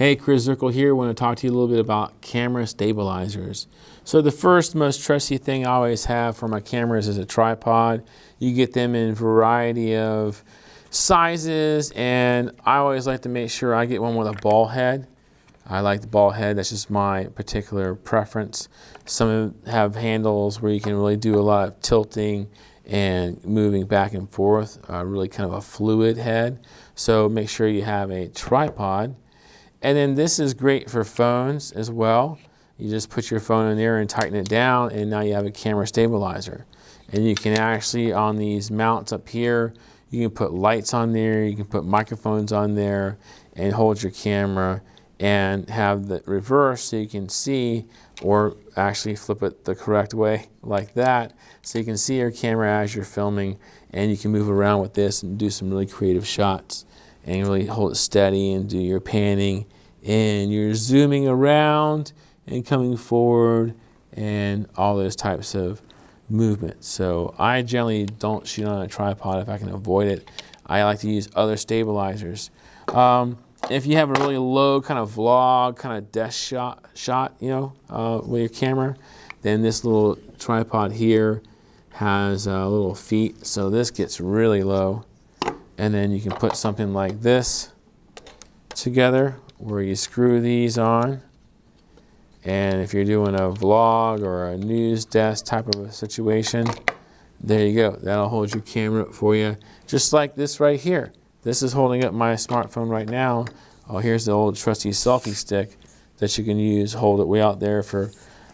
Hey, Chris Zirkle here. I want to talk to you a little bit about camera stabilizers. So the first most trusty thing I always have for my cameras is a tripod. You get them in a variety of sizes, and I always like to make sure I get one with a ball head. I like the ball head. That's just my particular preference. Some have handles where you can really do a lot of tilting and moving back and forth, really kind of a fluid head. So make sure you have a tripod. And then this is great for phones as well. You just put your phone in there and tighten it down, and now you have a camera stabilizer. And you can actually, on these mounts up here, you can put lights on there, you can put microphones on there, and hold your camera and have the reverse so you can see, or actually flip it the correct way like that, so you can see your camera as you're filming, and you can move around with this and do some really creative shots and really hold it steady and do your panning and your zooming around and coming forward and all those types of movements. So I generally don't shoot on a tripod if I can avoid it. I like to use other stabilizers. If you have a really low kind of vlog, kind of desk shot, with your camera, then this little tripod here has little feet. So this gets really low. And then you can put something like this together where you screw these on. And if you're doing a vlog or a news desk type of a situation, there you go. That'll hold your camera up for you. Just like this right here. This is holding up my smartphone right now. Oh, here's the old trusty selfie stick that you can use. Hold it way out there for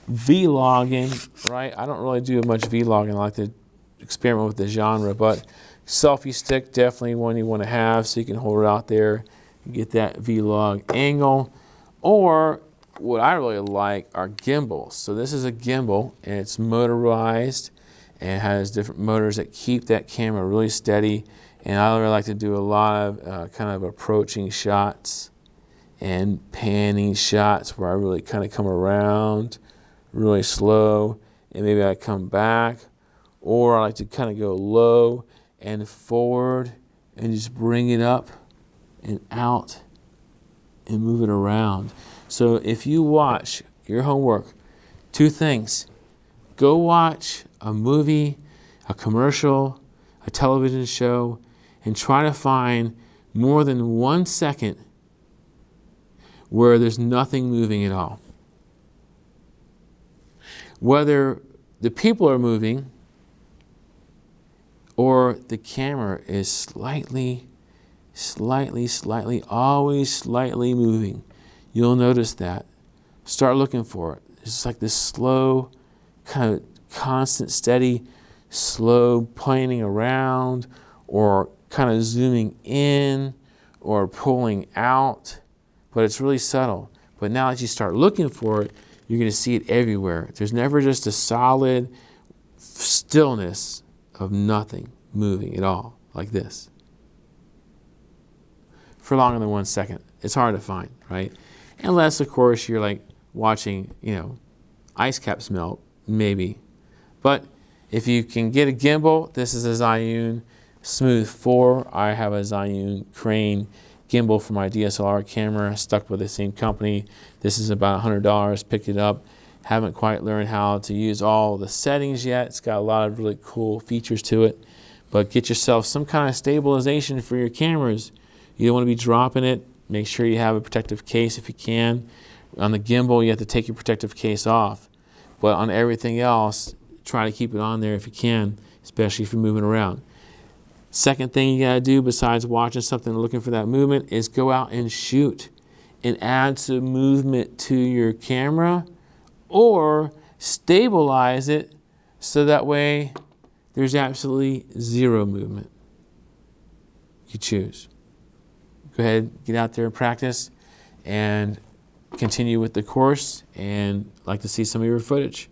vlogging, right? I don't really do much vlogging. I like to experiment with the genre, but selfie stick, definitely one you want to have so you can hold it out there and get that vlog angle. Or what I really like are gimbals. So this is a gimbal, and it's motorized and has different motors that keep that camera really steady. And I really like to do a lot of kind of approaching shots and panning shots where I really kind of come around really slow and maybe I come back, or I like to kind of go low and forward and just bring it up and out and move it around. So if you watch your homework, two things: go watch a movie, a commercial, a television show, and try to find more than 1 second where there's nothing moving at all. Whether the people are moving or the camera is slightly, always slightly moving. You'll notice that. Start looking for it. It's like this slow, kind of constant, steady, slow planning around, or kind of zooming in or pulling out, but it's really subtle. But now as you start looking for it, you're going to see it everywhere. There's never just a solid stillness of nothing moving at all, like this, for longer than 1 second. It's hard to find, right? Unless, of course, you're like watching, ice caps melt, maybe. But if you can get a gimbal, this is a Zhiyun Smooth 4. I have a Zhiyun Crane gimbal for my DSLR camera, stuck with the same company. This is about $100, picked it up. Haven't quite learned how to use all the settings yet. It's got a lot of really cool features to it. But get yourself some kind of stabilization for your cameras. You don't want to be dropping it. Make sure you have a protective case if you can. On the gimbal, you have to take your protective case off. But on everything else, try to keep it on there if you can, especially if you're moving around. Second thing you gotta do besides watching something and looking for that movement is go out and shoot and add some movement to your camera, or stabilize it so that way there's absolutely zero movement. You choose. Go ahead, get out there and practice and continue with the course, and I'd like to see some of your footage.